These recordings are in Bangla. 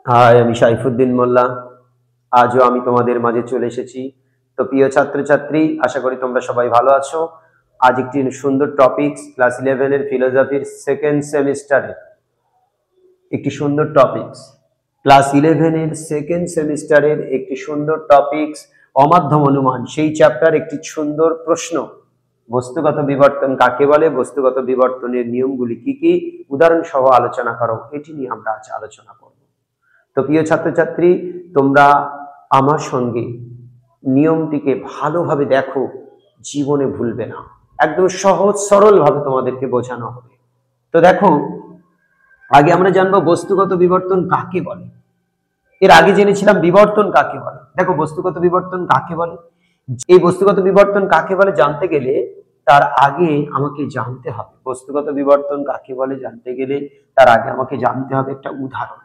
হাই, আমি সাইফুদ্দিন মোল্লা। আজও আমি তোমাদের মাঝে চলে এসেছি। তো প্রিয় ছাত্রছাত্রী, আশা করি তোমরা সবাই ভালো আছো। আজ একটি সুন্দর টপিকস, ক্লাস 11 এর ফিলোসফির সেকেন্ড সেমিস্টারের একটি সুন্দর টপিকস, ক্লাস 11 এর সেকেন্ড সেমিস্টারের একটি সুন্দর টপিকস অমাধ্যম অনুমান, সেই চ্যাপ্টার একটি সুন্দর প্রশ্ন, বস্তুগত বিবর্তন কাকে বলে, বস্তুগত বিবর্তনের নিয়মগুলি কি কি, উদাহরণ সহ আলোচনা করো, এটি নিয়ে আমরা আজ আলোচনা করব। তো প্রিয় ছাত্রছাত্রী, তোমরা আমার সঙ্গে নিয়মটিকে ভালোভাবে দেখো, জীবনে ভুলবে না। একদম সহজ সরল ভাবে তোমাদেরকে বোঝানো হবে। তো দেখো, আগে আমরা জানবো বস্তুগত বিবর্তন কাকে বলে। এর আগে জেনেছিলাম বিবর্তন কাকে বলে। দেখো, বস্তুগত বিবর্তন কাকে বলে, এই বস্তুগত বিবর্তন কাকে বলে জানতে গেলে তার আগে আমাকে জানতে হবে, বস্তুগত বিবর্তন কাকে বলে জানতে গেলে তার আগে আমাকে জানতে হবে একটা উদাহরণ।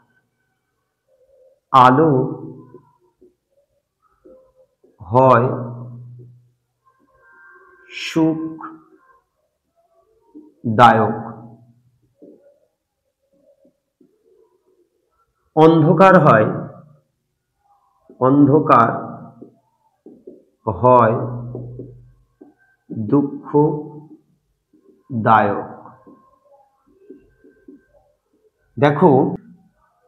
আলো হয় সুখদায়ক, অন্ধকার হয় দুঃখদায়ক। দেখো,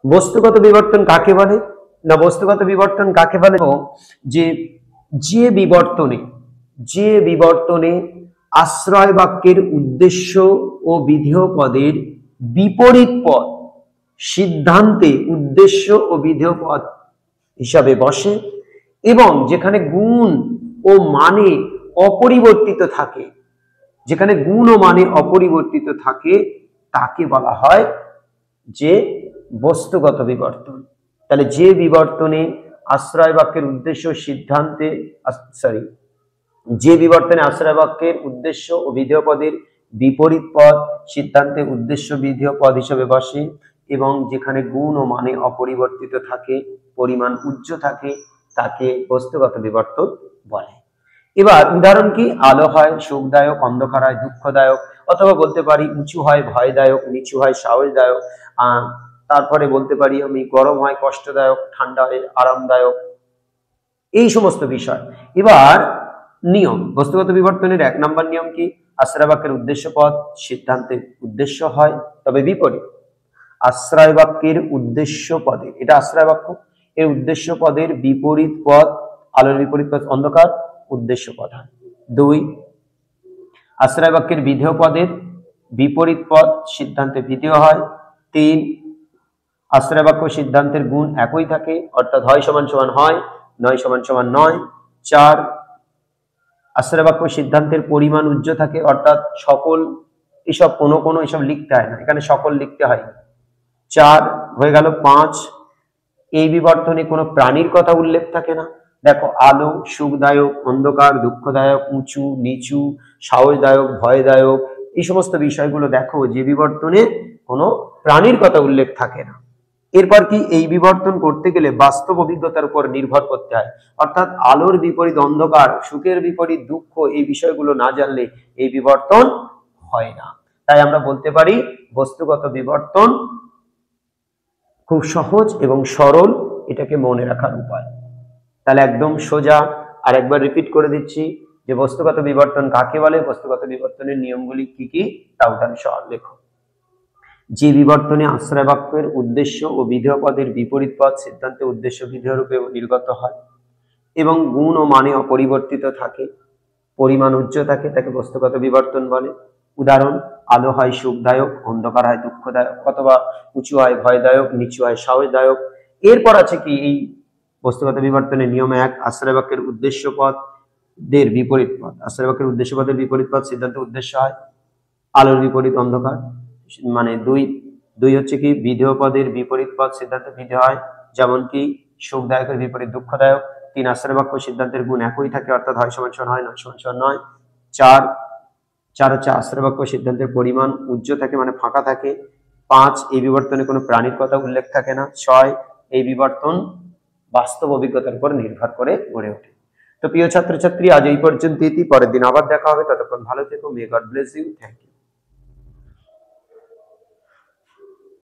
বস্তুগত বিবর্তন কাকে বলে না, বস্তুগত বিবর্তন কাকে বলে যে যে বিবর্তনে আশ্রয় বাক্যের উদ্দেশ্য ও বিধেয় পদের বিপরীত পদ সিদ্ধান্তে উদ্দেশ্য ও বিধেয় পদ হিসাবে বসে এবং যেখানে গুণ ও মানে অপরিবর্তিত থাকে, যেখানে গুণ ও মানে অপরিবর্তিত থাকে তাকে বলা হয় যে বস্তুগত বিবর্তন। তাহলে যে বিবর্তনে আশ্রয় বাক্যের উদ্দেশ্য সিদ্ধান্তে যে বিবর্তনে আশ্রয় বাক্যের উদ্দেশ্য ও বিধেয় পদের বিপরীত পদ সিদ্ধান্তে উদ্দেশ্য বিধেয় পদ হিসেবে বসে এবং যেখানে গুণ ও মানে অপরিবর্তিত থাকে, পরিমাণ উচ্চ থাকে, তাকে বস্তুগত বিবর্তন বলে। এবার উদাহরণ কি, আলো হয় সুখদায়ক, অন্ধকার হয় দুঃখদায়ক, অথবা বলতে পারি উঁচু হয় ভয়দায়ক, নিচু হয় সাহসদায়ক, তারপরে বলতে পারি আমি গরম হয় কষ্টদায়ক, ঠান্ডা হয় আরামদায়ক, এই সমস্ত বিষয়। এবার নিয়ম, বস্তুগত বিবর্তনের 1 নম্বর নিয়ম কি, আশ্রয় বাক্যের উদ্দেশ্য পদ সিদ্ধান্তের উদ্দেশ্য হয়, তবে বিপরীত। আশ্রয় বাক্যের উদ্দেশ্য পদে, এটা আশ্রয় বাক্য, এর উদ্দেশ্য পদের বিপরীত পদ, আলোর বিপরীত পদ অন্ধকার, উদ্দেশ্য পদ হয়। 2, আশ্রয় বাক্যের বিধেয় পদের বিপরীত পদ সিদ্ধান্তে বিধেয় হয়। 3, আশ্রয় বাক্য সিদ্ধান্তের গুণ একই থাকে, অর্থাৎ হয় সমান সমান হয়, নয় সমান সমান নয়। 4, আশ্রয় বাক্য সিদ্ধান্তের পরিমাণ উজ্জ্ব থাকে, অর্থাৎ সকল, এসব কোনো এসব লিখতে হয় না, এখানে সকল লিখতে হয়। 4 হয়ে গেল। 5, এই বিবর্তনে কোনো প্রাণীর কথা উল্লেখ থাকে না। দেখো, আলো সুখদায়ক, অন্ধকার দুঃখদায়ক, উঁচু নিচু সাহসদায়ক ভয়দায়ক, এই সমস্ত বিষয়গুলো দেখো যে বিবর্তনে কোনো প্রাণীর কথা উল্লেখ থাকে না। এরপর কি, এই বিবর্তন করতে গেলে বাস্তব অভিজ্ঞতার উপর নির্ভর করতে হয়, অর্থাৎ আলোর বিপরীত অন্ধকার, সুখের বিপরীত দুঃখ, এই বিষয়গুলো না জানলে এই বিবর্তন হয় না। তাই আমরা বলতে পারি বস্তুগত বিবর্তন খুব সহজ এবং সরল, এটাকে মনে রাখার উপায়। তাহলে একদম সোজা আর একবার রিপিট করে দিচ্ছি যে বস্তুগত বিবর্তন কাকে বলে, বস্তুগত বিবর্তনের নিয়মগুলি কি কি, তা উদাহরণ সহ লেখো। যে বিবর্তনে আশ্রয় বাক্যের উদ্দেশ্য ও বিধেয় পদের বিপরীত পদ সিদ্ধান্তে উদ্দেশ্য বিধেয় রূপে নির্গত হয় এবং গুণ ও মানে অপরিবর্তিত থাকে, পরিমাণ উচ্চ থাকে, তাকে বস্তুগত বিবর্তন বলে। উদাহরণ, আলো হয় সুখদায়ক, অন্ধকার হয় দুঃখদায়ক, অথবা উঁচু হয় ভয়দায়ক, নিচু হয় সাহসদায়ক। এরপর আছে কি, এই বস্তুগত বিবর্তনের নিয়ম 1, আশ্রয় বাক্যের উদ্দেশ্য পদের বিপরীত পদ, আশ্রয় বাক্যের উদ্দেশ্য পদের বিপরীত পদ সিদ্ধান্তে উদ্দেশ্য হয়, আলোর বিপরীত অন্ধকার, মানে 2 হচ্ছে কি, বিধেয় পদের বিপরীত পদ সিদ্ধান্তে বিধেয় হয়, যেমন কি সুখদায়কের বিপরীত দুঃখদায়ক। 3, আশ্রয় বাক্য সিদ্ধান্তের গুণ একই থাকে, অর্থাৎ হয় সমান সমান হয়, নয় সমান সমান নয়। 4 হচ্ছে আশ্রয় বাক্য সিদ্ধান্তের পরিমাণ উজ্জ্ব থাকে, মানে ফাঁকা থাকে। 5, এই বিবর্তনে কোনো প্রাণীর কথা উল্লেখ থাকে না। 6, এই বিবর্তন বাস্তব অভিজ্ঞতার উপর নির্ভর করে গড়ে ওঠে। তো প্রিয় ছাত্রছাত্রী, আজ এই পর্যন্তই, পরের দিন আবার দেখা হবে, ততক্ষণ ভালো থেকো। May God bless you. Thank you.